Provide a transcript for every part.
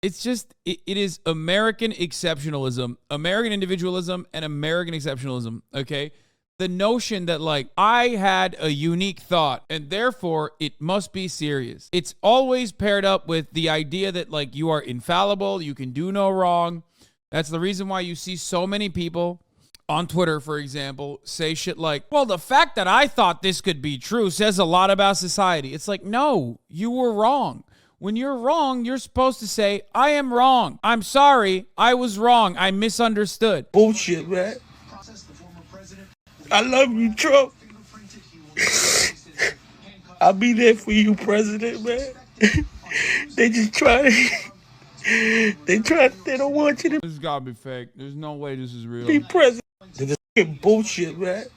It's just, it is American exceptionalism, American individualism, and American exceptionalism, okay? The notion that, like, I had a unique thought and therefore it must be serious. It's always paired up with the idea that, like, you are infallible, you can do no wrong. That's the reason why you see so many people on Twitter, for example, say shit like, well, the fact that I thought this could be true says a lot about society. It's like, no, you were wrong. When you're wrong, you're supposed to say, I am wrong. I'm sorry. I was wrong. I misunderstood. Bullshit, man. I love you, Trump. I'll be there for you, President, man. They just try to... They don't want you to... This has got to be fake. There's no way this is real. Be president. This is bullshit, man.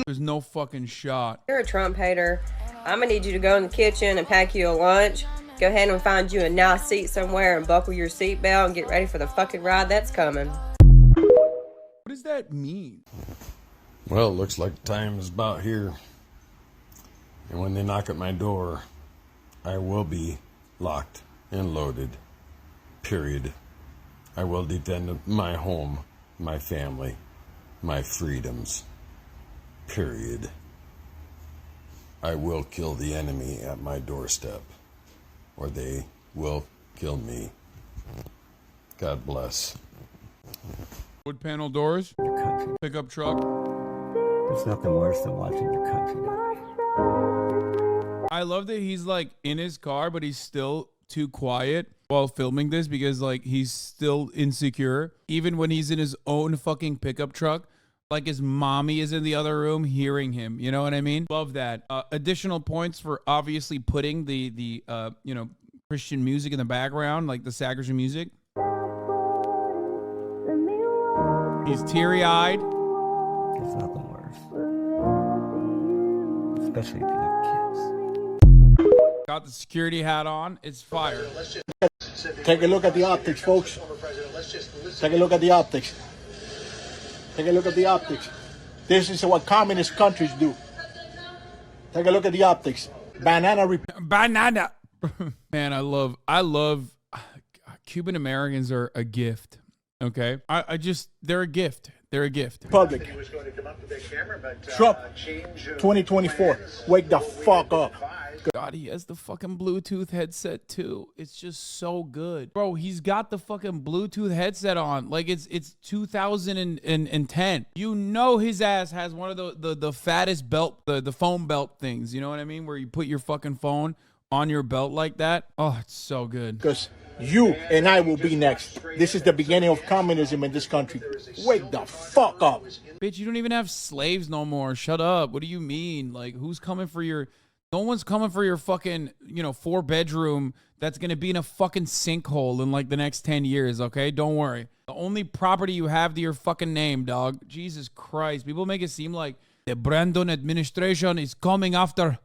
There's no fucking shot. You're a Trump hater. I'm gonna need you to go in the kitchen and pack you a lunch. Go ahead and find you a nice seat somewhere and buckle your seatbelt and get ready for the fucking ride that's coming. What does that mean? Well, it looks like time is about here. And when they knock at my door, I will be locked and loaded. Period. I will defend my home, my family, my freedoms. Period. I will kill the enemy at my doorstep, or they will kill me. God bless. Wood panel doors, pickup truck. There's nothing worse than watching your country die. I love that he's like in his car, but he's still too quiet while filming this because like he's still insecure. Even when he's in his own fucking pickup truck, like his mommy is in the other room hearing him. You know what I mean? Love that. Additional points for obviously putting the Christian music in the background, like the sacrificial music. He's teary-eyed. There's nothing worse. Especially if you have kids. Got the security hat on. It's fire. Take a look at the optics, folks. Take a look at the optics. Take a look at the optics. This is what communist countries do. Take a look at the optics. Banana. Man, I love Cuban Americans are a gift. Okay. They're a gift. They're a gift. Public. Trump 2024. Wake the fuck up. God, he has the fucking Bluetooth headset too. It's just so good. Bro, he's got the fucking Bluetooth headset on. Like it's 2010. You know his ass has one of the fattest belt, the phone belt things. You know what I mean? Where you put your fucking phone on your belt like that. Oh, it's so good. Because you and I will be next. This is the beginning of communism in this country. Wake the fuck up. Bitch, you don't even have slaves no more. Shut up. What do you mean? Like, who's coming for your... No one's coming for your fucking, 4-bedroom that's going to be in a fucking sinkhole in like the next 10 years, okay? Don't worry. The only property you have to your fucking name, dog. Jesus Christ. People make it seem like the Brandon administration is coming after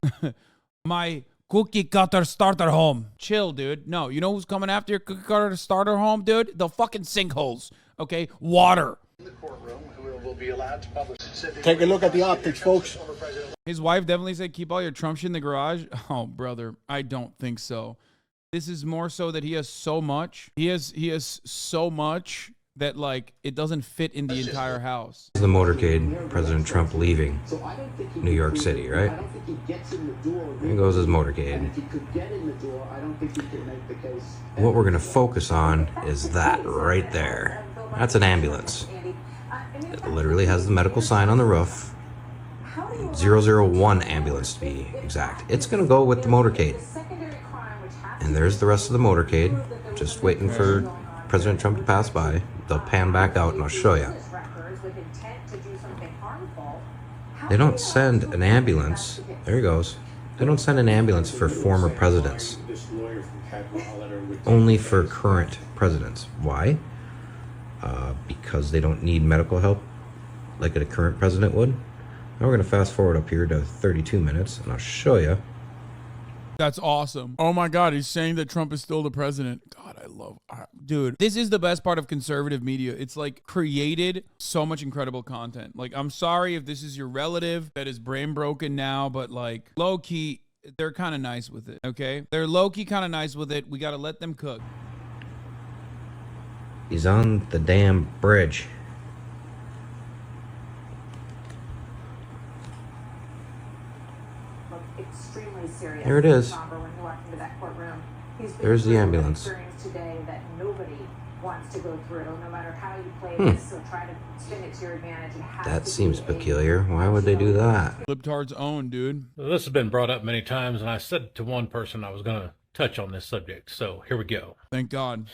my cookie cutter starter home. Chill, dude. No, you know who's coming after your cookie cutter starter home, dude? The fucking sinkholes, okay? Water. In the courtroom, who will be allowed to publish. Take a look at the optics, folks. His wife definitely said, keep all your Trump shit in the garage. Oh, brother, I don't think so. This is more so that he has so much. He has so much that, like, it doesn't fit in the entire house. The motorcade, President Trump leaving New York City, right? Here goes his motorcade. What we're going to focus on is that right there. That's an ambulance. It literally has the medical sign on the roof. 001 ambulance to be exact. It's going to go with the motorcade. And there's the rest of the motorcade, just waiting for President Trump to pass by. They'll pan back out and I'll show you. They don't send an ambulance. There he goes. They don't send an ambulance for former presidents. Only for current presidents. Why? Because they don't need medical help like a current president would. Now we're going to fast forward up here to 32 minutes, and I'll show you. That's awesome. Oh my God, he's saying that Trump is still the president. God, dude, this is the best part of conservative media. It's like created so much incredible content. Like, I'm sorry if this is your relative that is brain broken now, but like low key, they're kind of nice with it, okay? They're low-key kind of nice with it. We got to let them cook. He's on the damn bridge. Extremely serious. There it is. When he walked into that courtroom. There's the ambulance. Today that nobody wants to go through, no matter how you play this, so try to spin it to your advantage. That seems peculiar. Why would they do that? Libtard's own, dude. This has been brought up many times, and I said to one person I was going to touch on this subject, so here we go. Thank God.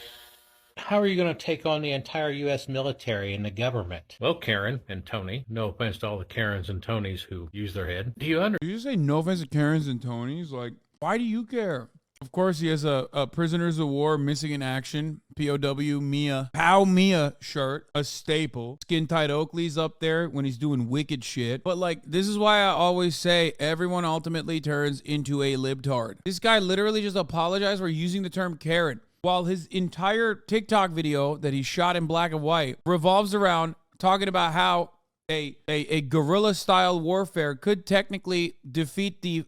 How are you going to take on the entire U.S. military and the government? Well, Karen and Tony, no offense to all the Karens and Tonys who use their head. Do you Did you say no offense to Karens and Tonys? Like, why do you care? Of course, he has a Prisoners of War Missing in Action, POW Mia, POW Mia shirt, a staple. Skin-tight Oakley's up there when he's doing wicked shit. But, like, this is why I always say everyone ultimately turns into a libtard. This guy literally just apologized for using the term Karen, while his entire TikTok video that he shot in black and white revolves around talking about how a guerrilla-style warfare could technically defeat the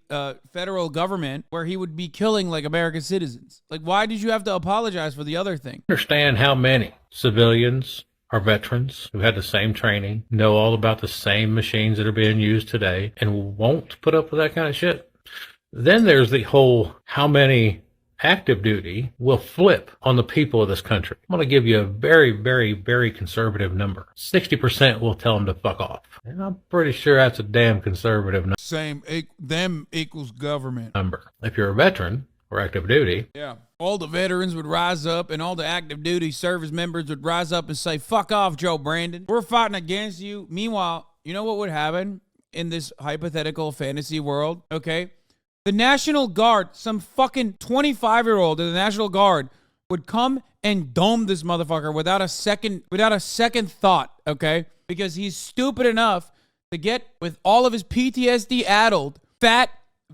federal government, where he would be killing, like, American citizens. Like, why did you have to apologize for the other thing? understand how many civilians are veterans who had the same training, know all about the same machines that are being used today, and won't put up with that kind of shit? Then there's the whole how many active duty will flip on the people of this country. I'm going to give you a very, very, very conservative number. 60% will tell them to fuck off. And I'm pretty sure that's a damn conservative Same. Them equals government. number. If you're a veteran or active duty, Yeah. All the veterans would rise up and all the active duty service members would rise up and say, fuck off, Joe Brandon. We're fighting against you. Meanwhile, you know what would happen in this hypothetical fantasy world? Okay. The National Guard, some fucking 25-year-old in the National Guard would come and dome this motherfucker without a second thought, okay? Because he's stupid enough to get with all of his PTSD-addled, fat,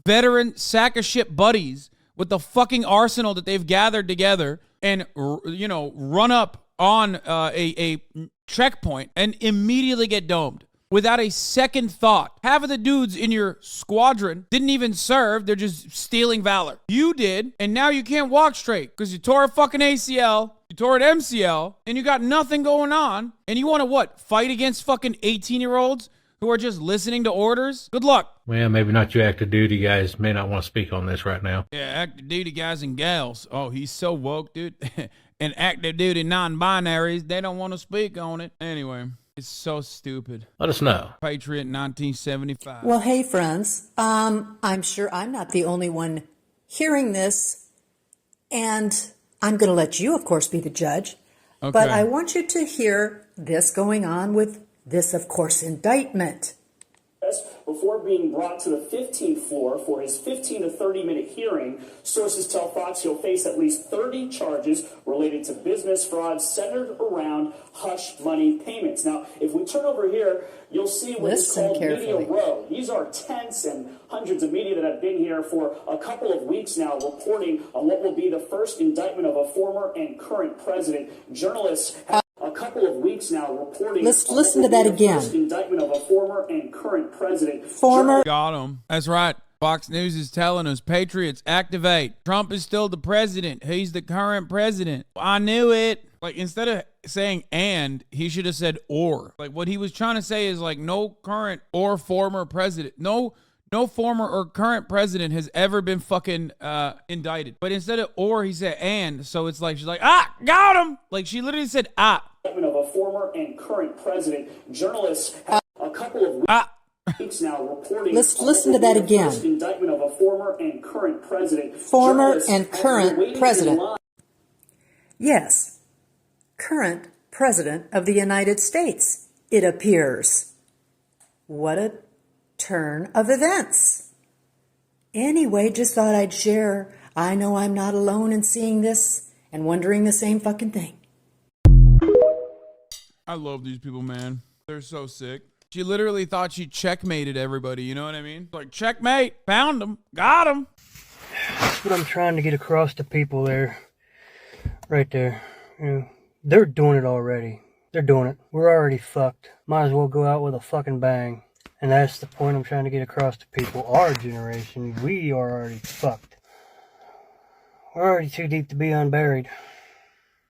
veteran, sack of shit buddies with the fucking arsenal that they've gathered together and, run up on a checkpoint and immediately get domed. Without a second thought. Half of the dudes in your squadron didn't even serve. They're just stealing valor. You did, and now you can't walk straight because you tore a fucking ACL, you tore an MCL, and you got nothing going on. And you want to what? Fight against fucking 18-year-olds who are just listening to orders? Good luck. well, maybe not you active duty guys may not want to speak on this right now. Yeah, active duty guys and gals. Oh, he's so woke, dude. And active duty non-binaries, they don't want to speak on it. Anyway. It's so stupid. Let us know. Patriot 1975. Well, hey, friends. I'm sure I'm not the only one hearing this, and I'm going to let you, of course, be the judge. Okay. But I want you to hear this going on with this, of course, indictment. Before being brought to the 15th floor for his 15 to 30-minute hearing, sources tell Fox he'll face at least 30 charges related to business fraud centered around hush money payments. Now, if we turn over here, you'll see what is called Media Row. These are tents and hundreds of media that have been here for a couple of weeks now reporting on what will be the first indictment of a former and current president. Journalists have a couple of weeks now reporting. Let's listen to that again. First indictment of a former and current president. Got him. That's right. Fox News is telling us, Patriots, activate. Trump is still the president. He's the current president. I knew it. Like, instead of saying and, he should have said or. Like, what he was trying to say is, like, no current or former president. No former or current president has ever been fucking indicted. But instead of or, he said and. So it's like, she's like, got him. Like, she literally said Of a former and current president. Journalists have a couple of weeks now reporting. Let's listen to that again. First indictment of a former and current president. Former and current president. Yes, current president of the United States, it appears. What a turn of events. Anyway, just thought I'd share. I know I'm not alone in seeing this and wondering the same fucking thing. I love these people, man. They're so sick. She literally thought she checkmated everybody. You know what I mean? Like, checkmate. Found him. Got him. That's what I'm trying to get across to people there. Right there. You know, they're doing it already. They're doing it. We're already fucked. Might as well go out with a fucking bang. And that's the point I'm trying to get across to people. Our generation, we are already fucked. We're already too deep to be unburied.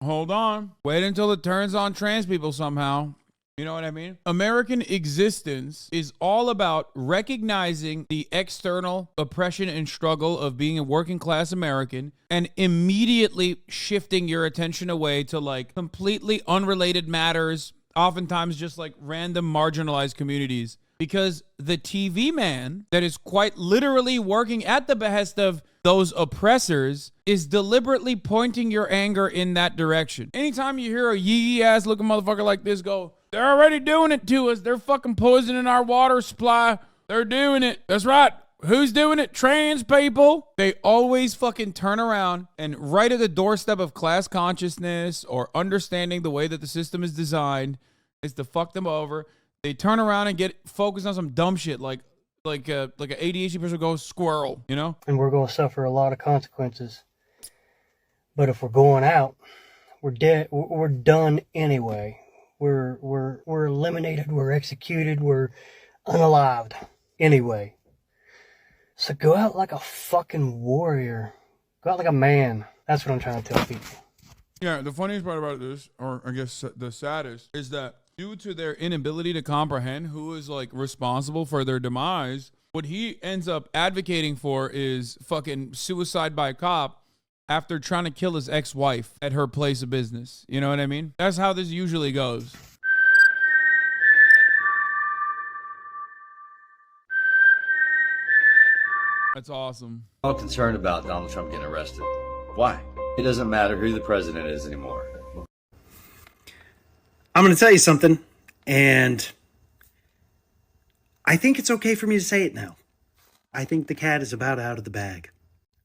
Hold on. Wait until it turns on trans people somehow. You know what I mean? American existence is all about recognizing the external oppression and struggle of being a working class American and immediately shifting your attention away to like completely unrelated matters, oftentimes just like random marginalized communities. Because the TV man that is quite literally working at the behest of those oppressors is deliberately pointing your anger in that direction. Anytime you hear a yee ass looking motherfucker like this go, they're already doing it to us. They're fucking poisoning our water supply. They're doing it. That's right. Who's doing it? Trans people. They always fucking turn around and right at the doorstep of class consciousness or understanding the way that the system is designed is to fuck them over. They turn around and get focused on some dumb shit like an ADHD person goes squirrel, you know? And we're going to suffer a lot of consequences. But if we're going out, we're dead. We're done anyway. We're eliminated. We're executed. We're unalived anyway. So go out like a fucking warrior. Go out like a man. That's what I'm trying to tell people. Yeah, the funniest part about this, or I guess the saddest, is that due to their inability to comprehend who is like responsible for their demise, what he ends up advocating for is fucking suicide by cop after trying to kill his ex-wife at her place of business. You know what I mean? That's how this usually goes. That's awesome. I'm all concerned about Donald Trump getting arrested. Why? It doesn't matter who the president is anymore. I'm going to tell you something, and I think it's okay for me to say it now. I think the cat is about out of the bag.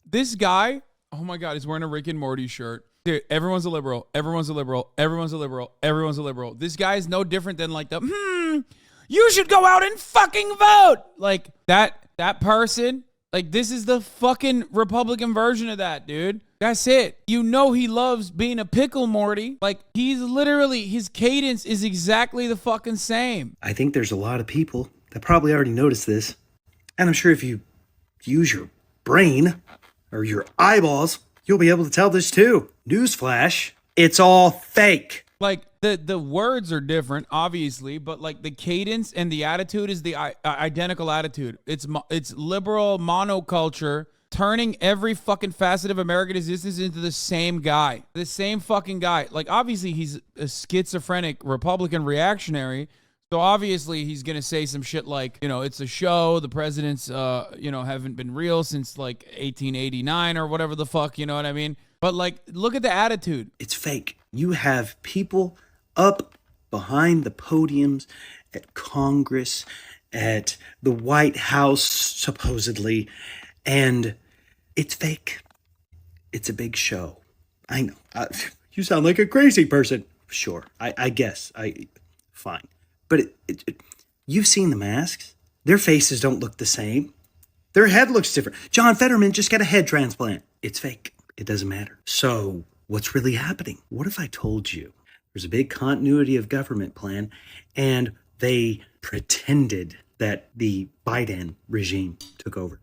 This guy, oh my God, he's wearing a Rick and Morty shirt. Dude, everyone's a liberal. Everyone's a liberal. Everyone's a liberal. Everyone's a liberal. This guy is no different than like you should go out and fucking vote. Like that person, like this is the fucking Republican version of that, dude. That's it. You know he loves being a pickle, Morty. Like, he's literally, his cadence is exactly the fucking same. I think there's a lot of people that probably already noticed this. And I'm sure if you use your brain or your eyeballs, you'll be able to tell this too. Newsflash, it's all fake. Like, the words are different, obviously, but like the cadence and the attitude is the identical attitude. It's liberal monoculture turning every fucking facet of American existence into the same guy. The same fucking guy. Like, obviously, he's a schizophrenic Republican reactionary. So, obviously, he's going to say some shit like, you know, it's a show. The presidents, haven't been real since, like, 1889 or whatever the fuck, you know what I mean? But, like, look at the attitude. It's fake. You have people up behind the podiums at Congress, at the White House, supposedly, and it's fake. It's a big show. I know. You sound like a crazy person. Sure. I guess. Fine. But you've seen the masks. Their faces don't look the same. Their head looks different. John Fetterman just got a head transplant. It's fake. It doesn't matter. So what's really happening? What if I told you there's a big continuity of government plan and they pretended that the Biden regime took over?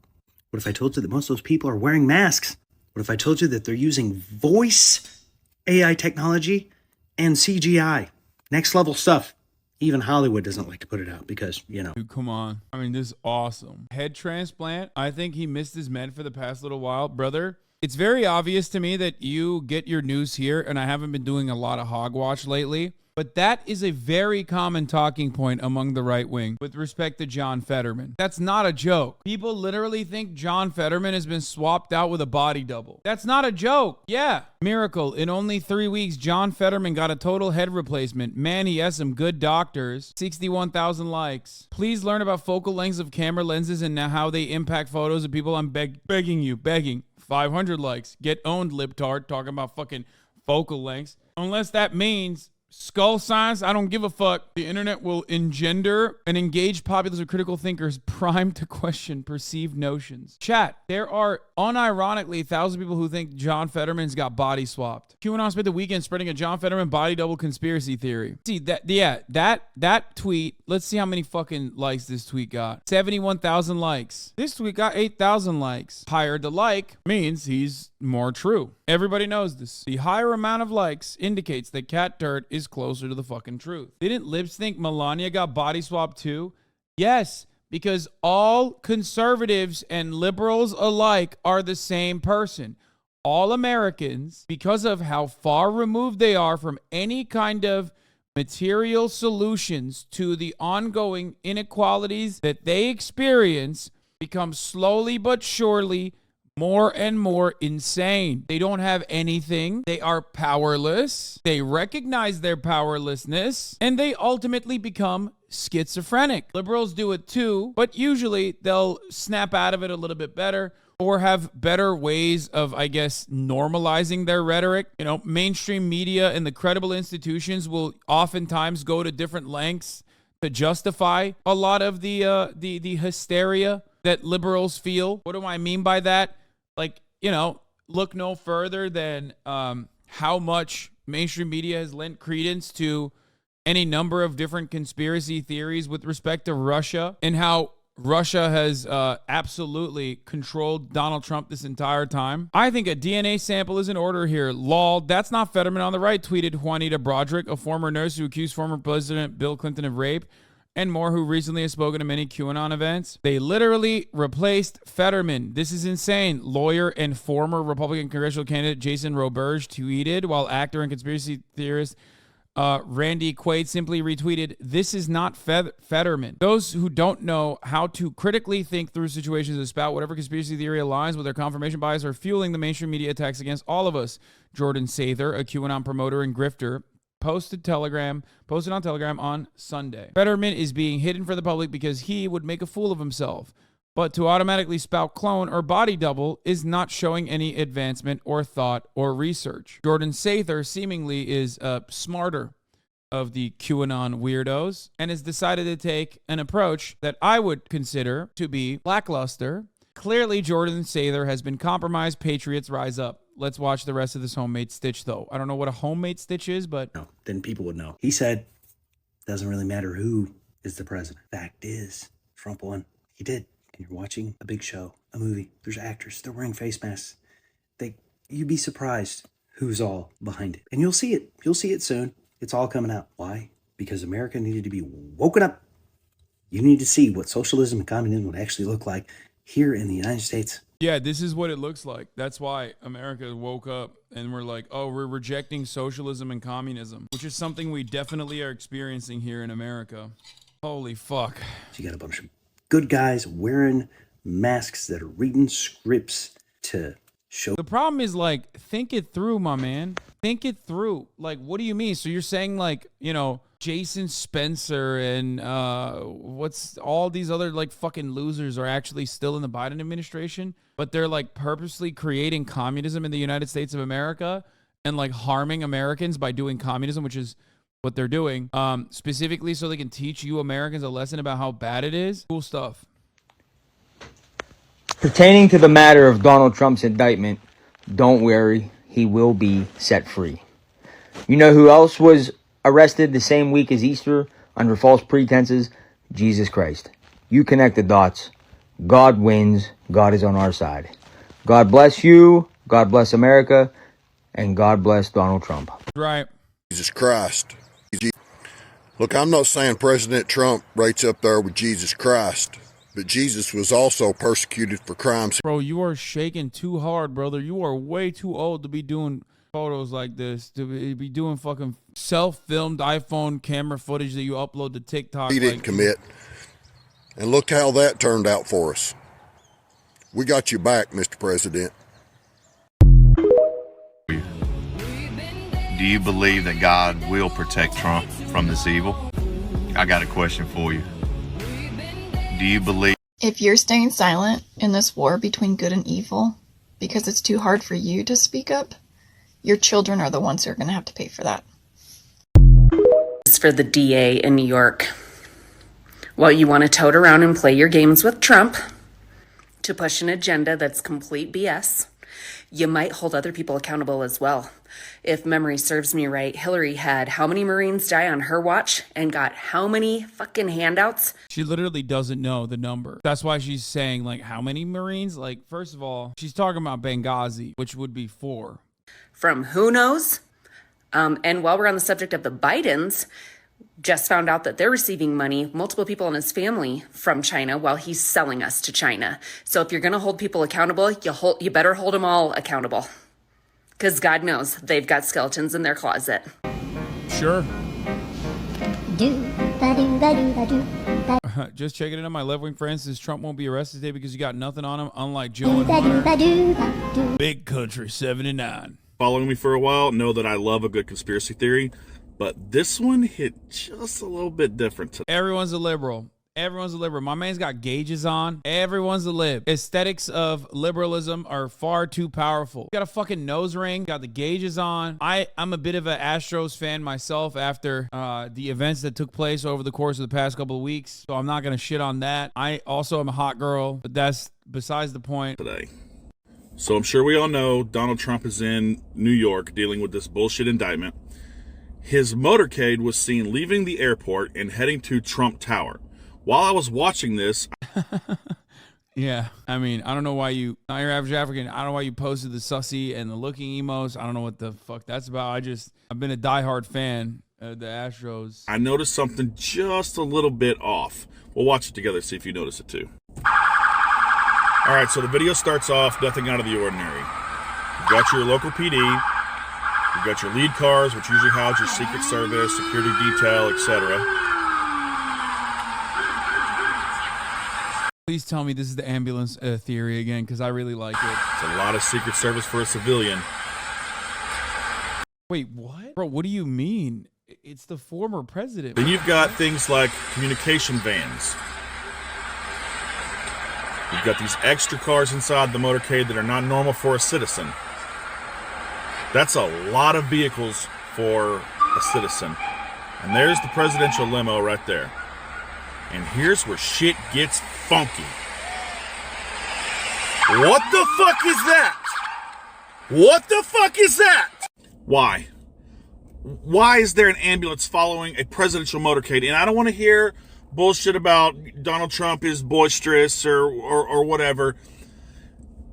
What if I told you that most of those people are wearing masks? What if I told you that they're using voice AI technology and CGI? Next level stuff. Even Hollywood doesn't like to put it out because, you know. Dude, come on. I mean, this is awesome. Head transplant. I think he missed his med for the past little while. Brother, it's very obvious to me that you get your news here, and I haven't been doing a lot of hog watch lately. But that is a very common talking point among the right wing with respect to John Fetterman. That's not a joke. People literally think John Fetterman has been swapped out with a body double. That's not a joke. Yeah. Miracle. In only 3 weeks, John Fetterman got a total head replacement. Man, he has some good doctors. 61,000 likes. Please learn about focal lengths of camera lenses and now how they impact photos of people. I'm begging you. 500 likes. Get owned, libtard, talking about fucking focal lengths. Unless that means skull science, I don't give a fuck. The internet will engender an engaged populace of critical thinkers primed to question perceived notions. Chat, there are unironically 1,000 people who think John Fetterman's got body swapped. QAnon spent the weekend spreading a John Fetterman body double conspiracy theory. See, that tweet let's see how many fucking likes this tweet got. 71,000 likes. This tweet got 8,000 likes. Higher the like means he's more true. Everybody knows this. The higher amount of likes indicates that cat dirt is closer to the fucking truth. Didn't Libs think Melania got body swapped too? Yes, because all conservatives and liberals alike are the same person. All Americans, because of how far removed they are from any kind of material solutions to the ongoing inequalities that they experience, become slowly but surely more and more insane. They don't have anything. They are powerless. They recognize their powerlessness, and they ultimately become schizophrenic. Liberals do it too, but usually they'll snap out of it a little bit better or have better ways of, I guess, normalizing their rhetoric. You know, mainstream media and the credible institutions will oftentimes go to different lengths to justify a lot of the hysteria that liberals feel. What do I mean by that? Like, you know, look no further than how much mainstream media has lent credence to any number of different conspiracy theories with respect to Russia, and how Russia has absolutely controlled Donald Trump this entire time. I think a DNA sample is in order here. Lol, that's not Fetterman on the right, tweeted Juanita Broderick, a former nurse who accused former President Bill Clinton of rape, and more, who recently has spoken to many QAnon events. They literally replaced Fetterman. This is insane. Lawyer and former Republican congressional candidate Jason Roberge tweeted, while actor and conspiracy theorist Randy Quaid simply retweeted, "This is not Fetterman." Those who don't know how to critically think through situations and spout whatever conspiracy theory aligns with their confirmation bias are fueling the mainstream media attacks against all of us. Jordan Sather, a QAnon promoter and grifter, posted on Telegram on Sunday. Fetterman is being hidden from the public because he would make a fool of himself. But to automatically spout clone or body double is not showing any advancement or thought or research. Jordan Sather seemingly is smarter of the QAnon weirdos and has decided to take an approach that I would consider to be lackluster. Clearly, Jordan Sather has been compromised. Patriots rise up. Let's watch the rest of this homemade stitch, though. I don't know what a homemade stitch is, but... No, then people would know. He said, doesn't really matter who is the president. Fact is, Trump won. He did. And you're watching a big show, a movie. There's actors. They're wearing face masks. You'd be surprised who's all behind it. And you'll see it. You'll see it soon. It's all coming out. Why? Because America needed to be woken up. You need to see what socialism and communism would actually look like here in the United States. Yeah, this is what it looks like. That's why America woke up and we're like, oh, we're rejecting socialism and communism, which is something we definitely are experiencing here in America. Holy fuck. So you got a bunch of good guys wearing masks that are reading scripts to show. The problem is, like, think it through, my man. Think it through. Like, what do you mean? So you're saying, like, you know, Jason Spencer and what's all these other like fucking losers are actually still in the Biden administration, but they're like purposely creating communism in the United States of America and like harming Americans by doing communism, which is what they're doing, specifically so they can teach you Americans a lesson about how bad it is. Cool stuff. Pertaining to the matter of Donald Trump's indictment, don't worry, he will be set free. You know who else was arrested the same week as Easter under false pretenses? Jesus Christ. You connect the dots. God wins. God is on our side. God bless you. God bless America. And God bless Donald Trump. Right. Jesus Christ. Look, I'm not saying President Trump rates up there with Jesus Christ, but Jesus was also persecuted for crimes. Bro, you are shaking too hard, brother. You are way too old to be doing photos like this, to be doing fucking self-filmed iPhone camera footage that you upload to TikTok. He didn't commit. And look how that turned out for us. We got you back, Mr. President. Do you believe that God will protect Trump from this evil? I got a question for you. Do you believe... If you're staying silent in this war between good and evil because it's too hard for you to speak up, your children are the ones who are going to have to pay for that. It's for the DA in New York. Well, you want to tote around and play your games with Trump to push an agenda that's complete BS. You might hold other people accountable as well. If memory serves me right, Hillary had how many Marines die on her watch and got how many fucking handouts? She literally doesn't know the number. That's why she's saying, like, how many Marines? Like, first of all, she's talking about Benghazi, which would be 4. From who knows? And while we're on the subject of the Bidens, just found out that they're receiving money, multiple people in his family, from China while he's selling us to China. So if you're going to hold people accountable, you better hold them all accountable. Because God knows they've got skeletons in their closet. Sure. Just checking it out. My left-wing friend says Trump won't be arrested today because you got nothing on him, unlike Joe and Hunter. Big country 79. Following me for a while know that I love a good conspiracy theory, but this one hit just a little bit different today. Everyone's a liberal. Everyone's a liberal. My man's got gauges on. Everyone's a lib. Aesthetics of liberalism are far too powerful. Got a fucking nose ring. Got the gauges on. I'm a bit of an Astros fan myself after the events that took place over the course of the past couple of weeks. So I'm not going to shit on that. I also am a hot girl, but that's besides the point. Today. So I'm sure we all know Donald Trump is in New York dealing with this bullshit indictment. His motorcade was seen leaving the airport and heading to Trump Tower. While I was watching this... Yeah, I mean, I don't know why you... Not your average African. I don't know why you posted the sussy and the looking emos. I don't know what the fuck that's about. I've been a diehard fan of the Astros. I noticed something just a little bit off. We'll watch it together, see if you notice it too. All right, so the video starts off, nothing out of the ordinary. You've got your local PD. You've got your lead cars, which usually house your Secret Service, security detail, etc. Please tell me this is the ambulance theory again, because I really like it. It's a lot of Secret Service for a civilian. Wait, what? Bro, what do you mean? It's the former president. Then you've got things like communication vans. You've got these extra cars inside the motorcade that are not normal for a citizen. That's a lot of vehicles for a citizen. And there's the presidential limo right there. And here's where shit gets funky. What the fuck is that? What the fuck is that? Why? Why is there an ambulance following a presidential motorcade? And I don't want to hear bullshit about Donald Trump is boisterous or whatever.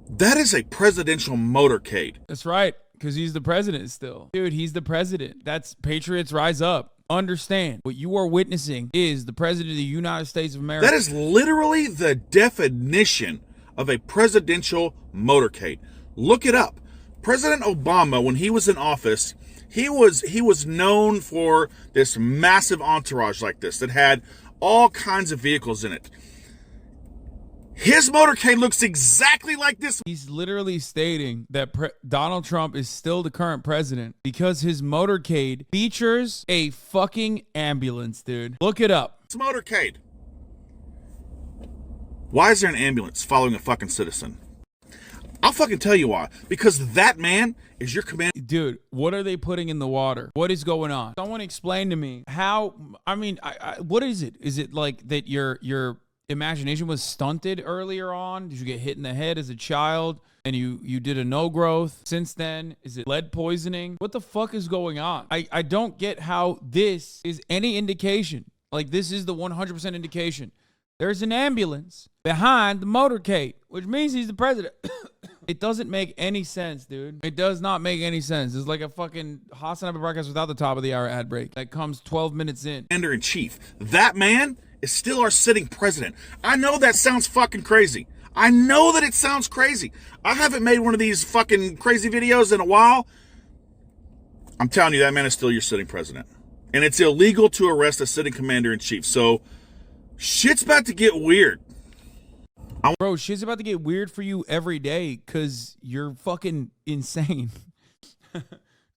That is a presidential motorcade. That's right, because he's the president still. Dude, he's the president. That's Patriots Rise Up. Understand, what you are witnessing is the president of the United States of America. That is literally the definition of a presidential motorcade. Look it up. President Obama, when he was in office, he was known for this massive entourage like this that had all kinds of vehicles in it. His motorcade looks exactly like this. He's literally stating that Donald Trump is still the current president because his motorcade features a fucking ambulance, dude. Look it up. It's a motorcade. Why is there an ambulance following a fucking citizen? I'll fucking tell you why. Because that man is your commander. Dude, what are they putting in the water? What is going on? Someone explain to me how, what is it? Is it like that your imagination was stunted earlier on? Did you get hit in the head as a child and you did a no growth since then? Is it lead poisoning? What the fuck is going on? I don't get how this is any indication. Like, this is the 100% indication. There's an ambulance behind the motorcade, which means he's the president. It doesn't make any sense, dude. It does not make any sense. It's like a fucking Hasan Abi broadcast without the top of the hour ad break that comes 12 minutes in. Commander-in-Chief. That man is still our sitting president. I know that sounds fucking crazy. I know that it sounds crazy. I haven't made one of these fucking crazy videos in a while. I'm telling you, that man is still your sitting president. And it's illegal to arrest a sitting commander-in-chief. So, shit's about to get weird. Bro, shit's about to get weird for you every day because you're fucking insane. Like,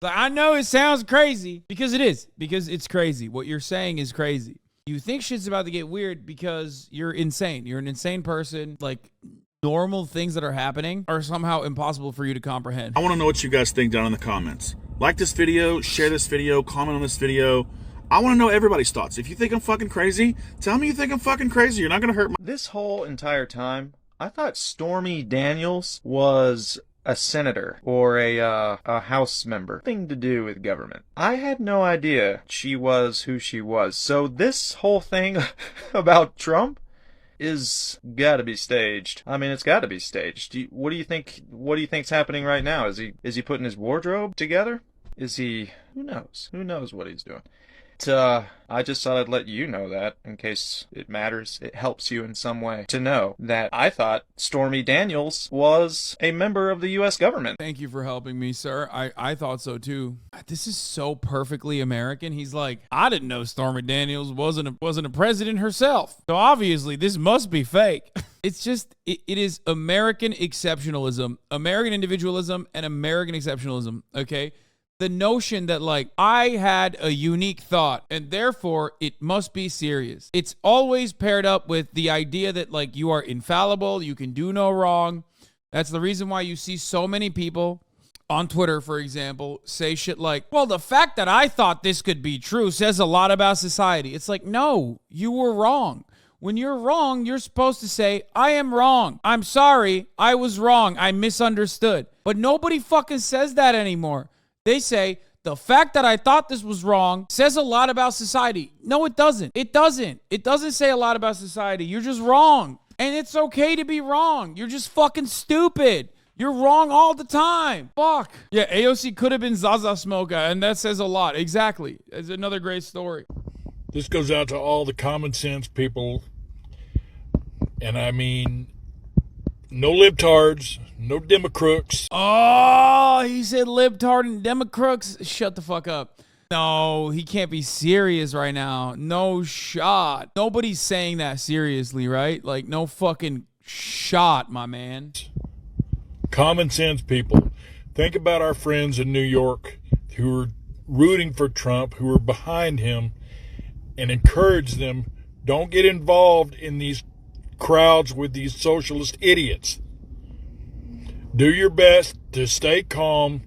I know it sounds crazy because it is. Because it's crazy. What you're saying is crazy. You think shit's about to get weird because you're insane. You're an insane person. Like, normal things that are happening are somehow impossible for you to comprehend. I want to know what you guys think down in the comments. Like this video, share this video, comment on this video. I want to know everybody's thoughts. If you think I'm fucking crazy, tell me you think I'm fucking crazy. You're not going to hurt my... This whole entire time, I thought Stormy Daniels was a senator or a House member. Nothing to do with government. I had no idea she was who she was. So this whole thing about Trump is gotta be staged. I mean, it's gotta be staged. What do you think's happening right now? Is he putting his wardrobe together? Is he? Who knows? Who knows what he's doing? I just thought I'd let you know that in case it matters. It helps you in some way to know that I thought Stormy Daniels was a member of the U.S. government. Thank you for helping me, sir. I thought so too. This is so perfectly American. He's like, I didn't know Stormy Daniels wasn't a president herself. So obviously this must be fake. It's just, it is American exceptionalism, American individualism, and American exceptionalism, okay? The notion that, like, I had a unique thought and therefore it must be serious. It's always paired up with the idea that, like, you are infallible, you can do no wrong. That's the reason why you see so many people on Twitter, for example, say shit like, well, the fact that I thought this could be true says a lot about society. It's like, no, you were wrong. When you're wrong, you're supposed to say, I am wrong. I'm sorry. I was wrong. I misunderstood. But nobody fucking says that anymore. They say, the fact that I thought this was wrong says a lot about society. No, it doesn't. It doesn't. It doesn't say a lot about society. You're just wrong. And it's okay to be wrong. You're just fucking stupid. You're wrong all the time. Fuck. Yeah, AOC could have been Zaza Smoka, and that says a lot. Exactly. It's another great story. This goes out to all the common sense people. And I mean, no libtards, no democrooks. Oh, he said libtard and democrooks. Shut the fuck up. No, he can't be serious right now. No shot. Nobody's saying that seriously, right? Like, no fucking shot, my man. Common sense people. Think about our friends in New York who are rooting for Trump, who are behind him, and encourage them, don't get involved in these crowds with these socialist idiots. Do your best to stay calm,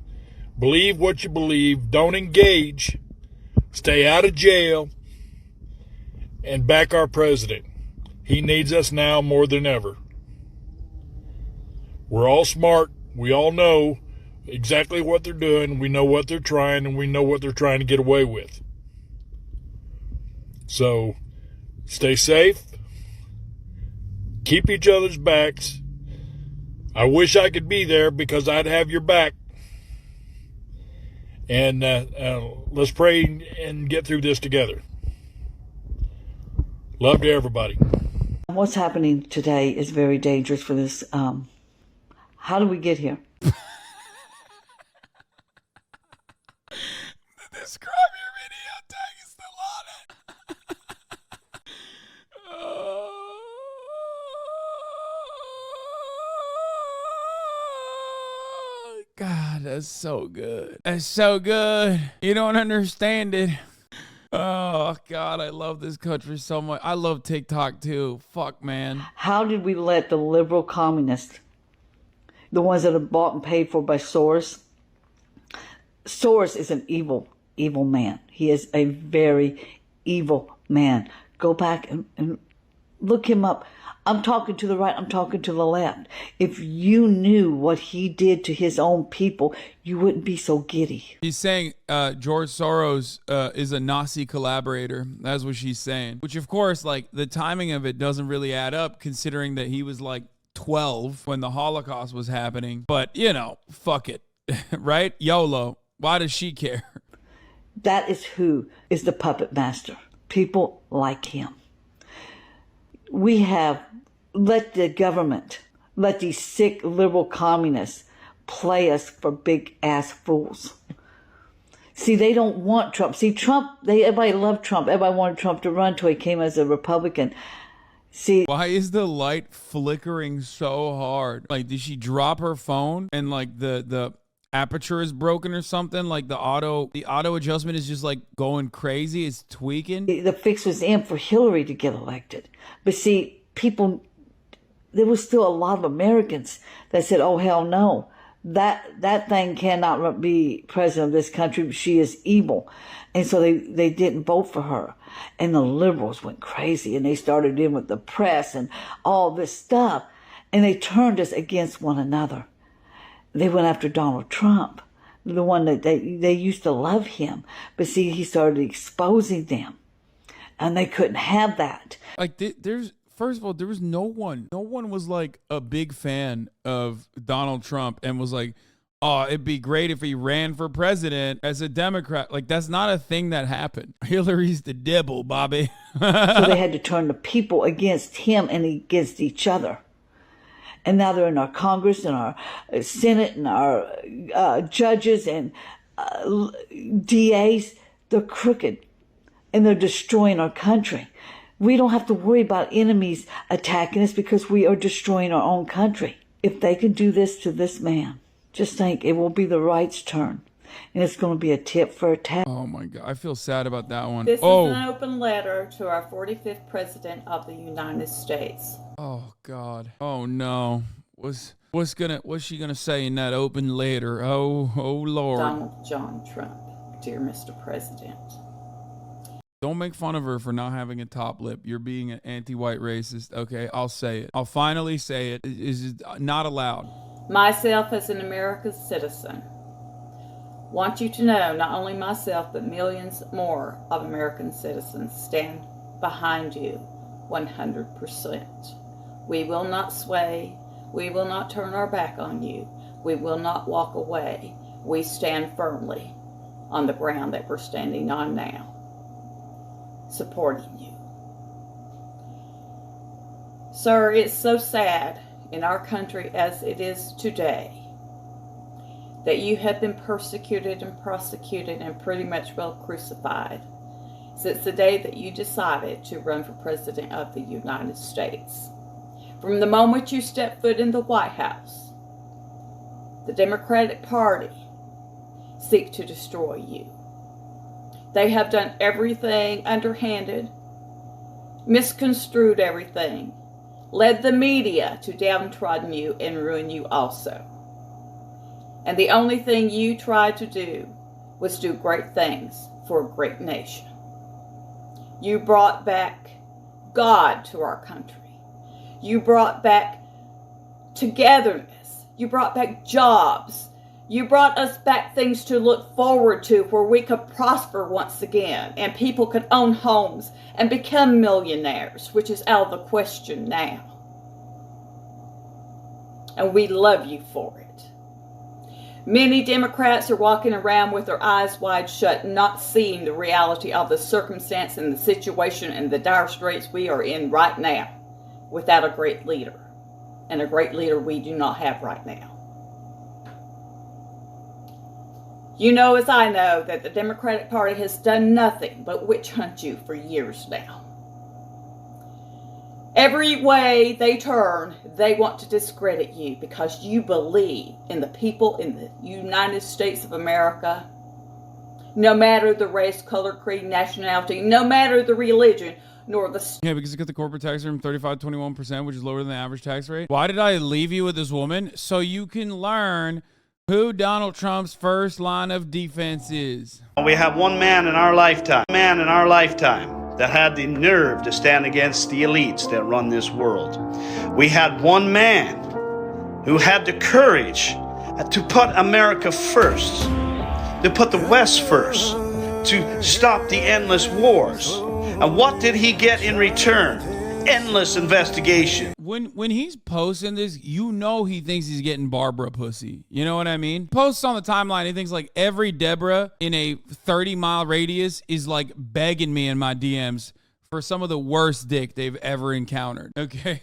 believe what you believe, don't engage, stay out of jail, and back our president. He needs us now more than ever. We're all smart. We all know exactly what they're doing. We know what they're trying, and we know what they're trying to get away with. So, stay safe. Keep each other's backs. I wish I could be there because I'd have your back. And let's pray and get through this together. Love to everybody. What's happening today is very dangerous for this. How do we get here? Describe your video tag is still on it. God, that's so good. That's so good. You don't understand it. Oh, God, I love this country so much. I love TikTok, too. Fuck, man. How did we let the liberal communists, the ones that are bought and paid for by Soros? Soros is an evil, evil man. He is a very evil man. Go back and look him up. I'm talking to the right, I'm talking to the left. If you knew what he did to his own people, you wouldn't be so giddy. He's saying George Soros is a Nazi collaborator. That's what she's saying. Which, of course, like, the timing of it doesn't really add up, considering that he was like 12 when the Holocaust was happening. But, you know, fuck it. Right? YOLO. Why does she care? That is who is the puppet master. People like him. We have let the government, let these sick liberal communists play us for big ass fools. See, they don't want Trump. See, Trump, everybody loved Trump. Everybody wanted Trump to run till he came as a Republican. See, why is the light flickering so hard? Like, did she drop her phone and like the aperture is broken or something? Like the auto adjustment is just like going crazy. It's tweaking. The fix was in for Hillary to get elected. But see, people, there was still a lot of Americans that said, oh, hell no. That thing cannot be president of this country. She is evil. And so they didn't vote for her. And the liberals went crazy and they started in with the press and all this stuff. And they turned us against one another. They went after Donald Trump, the one that they used to love him. But see, he started exposing them, and they couldn't have that. Like, there's, first of all, there was no one was like a big fan of Donald Trump and was like, oh, it'd be great if he ran for president as a Democrat. Like, that's not a thing that happened. Hillary's the devil, Bobby. So they had to turn the people against him and against each other. And now they're in our Congress and our Senate and our judges and DAs. They're crooked and they're destroying our country. We don't have to worry about enemies attacking us because we are destroying our own country. If they can do this to this man, just think it will be the right's turn. And it's going to be a tit for a tat. Oh my God, I feel sad about that one. This is an open letter to our 45th President of the United States. Oh God. Oh no. What's she gonna say in that open letter? Oh Lord. Donald John Trump, dear Mr. President. Don't make fun of her for not having a top lip. You're being an anti-white racist. Okay, I'll say it. I'll finally say it. It is not allowed. Myself as an American citizen, want you to know not only myself but millions more of American citizens stand behind you 100%. We will not sway. We will not turn our back on you. We will not walk away. We stand firmly on the ground that we're standing on now, supporting you. Sir, it's so sad in our country as it is today that you have been persecuted and prosecuted and pretty much well crucified since the day that you decided to run for President of the United States. From the moment you stepped foot in the White House, the Democratic Party seek to destroy you. They have done everything underhanded, misconstrued everything, led the media to downtrodden you and ruin you also. And the only thing you tried to do was do great things for a great nation. You brought back God to our country. You brought back togetherness. You brought back jobs. You brought us back things to look forward to where we could prosper once again and people could own homes and become millionaires, which is out of the question now. And we love you for it. Many Democrats are walking around with their eyes wide shut, not seeing the reality of the circumstance and the situation and the dire straits we are in right now without a great leader. And a great leader we do not have right now. You know, as I know, that the Democratic Party has done nothing but witch hunt you for years now. Every way they turn, they want to discredit you because you believe in the people in the United States of America, no matter the race, color, creed, nationality, no matter the religion, nor the... Yeah, because you got the corporate tax rate from 35 to 21%, which is lower than the average tax rate. Why did I leave you with this woman? So you can learn who Donald Trump's first line of defense is. We have one man in our lifetime, that had the nerve to stand against the elites that run this world. We had one man who had the courage to put America first, to put the West first, to stop the endless wars. And what did he get in return? Endless investigation. When he's posting this, you know he thinks he's getting Barbara pussy. You know what I mean? Posts on the timeline, he thinks like every Deborah in a 30-mile radius is like begging me in my DMs for some of the worst dick they've ever encountered. Okay?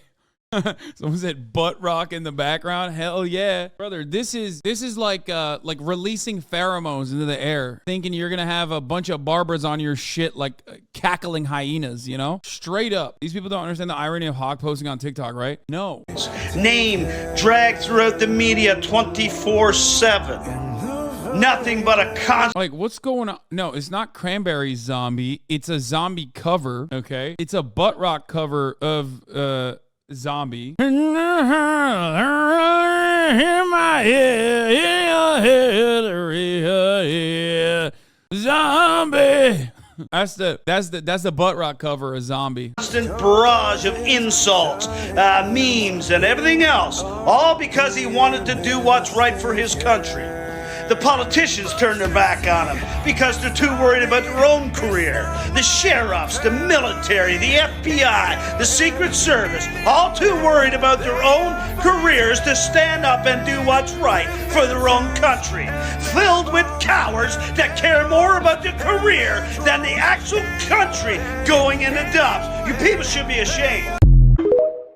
Someone said butt rock in the background. Hell yeah. Brother, this is like releasing pheromones into the air, thinking you're gonna have a bunch of Barbaras on your shit like cackling hyenas, you know? Straight up. These people don't understand the irony of HOG posting on TikTok, right? No. Name dragged throughout the media 24/7. Nothing but a constant. Like, what's going on? No, it's not Cranberry Zombie. It's a zombie cover, okay? It's a butt rock cover of Zombie. In my head, zombie. That's the butt rock cover of Zombie. Constant barrage of insults, memes, and everything else, all because he wanted to do what's right for his country. The politicians turn their back on him because they're too worried about their own career. The sheriffs, the military, the FBI, the Secret Service, all too worried about their own careers to stand up and do what's right for their own country. Filled with cowards that care more about their career than the actual country going in the dumps. You people should be ashamed.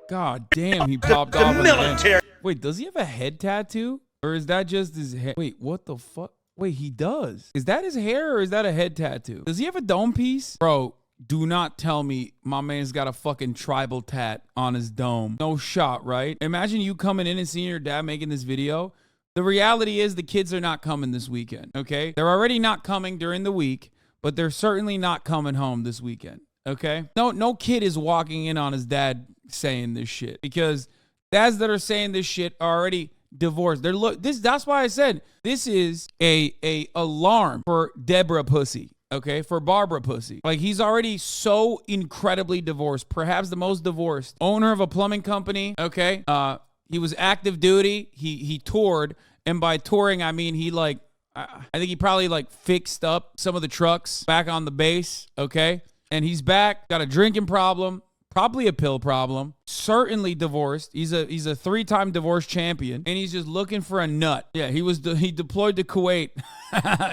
God damn, he popped off. The military. Wait, does he have a head tattoo? Or is that just his hair? Wait, what the fuck? Wait, he does. Is that his hair or is that a head tattoo? Does he have a dome piece? Bro, do not tell me my man's got a fucking tribal tat on his dome. No shot, right? Imagine you coming in and seeing your dad making this video. The reality is the kids are not coming this weekend, okay? They're already not coming during the week, but they're certainly not coming home this weekend, okay? No kid is walking in on his dad saying this shit because dads that are saying this shit are already divorced. That's why I said this is a alarm for Deborah Pussy, okay? For Barbara Pussy. Like, he's already so incredibly divorced, perhaps the most divorced owner of a plumbing company, okay? He was active duty. He toured, and by touring I mean he I think he probably fixed up some of the trucks back on the base, okay? And he's back, got a drinking problem, probably a pill problem, certainly divorced. He's a 3-time divorce champion, and he's just looking for a nut. Yeah, he deployed to Kuwait.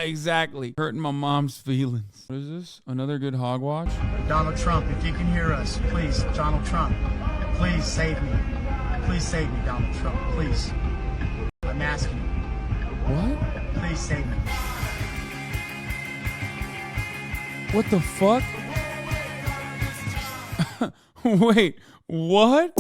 Exactly. Hurting my mom's feelings. What is this? Another good hog watch? Donald Trump, if you can hear us, please, Donald Trump, please save me. Please save me, Donald Trump, please. I'm asking you. What? Please save me. What the fuck? Wait, what?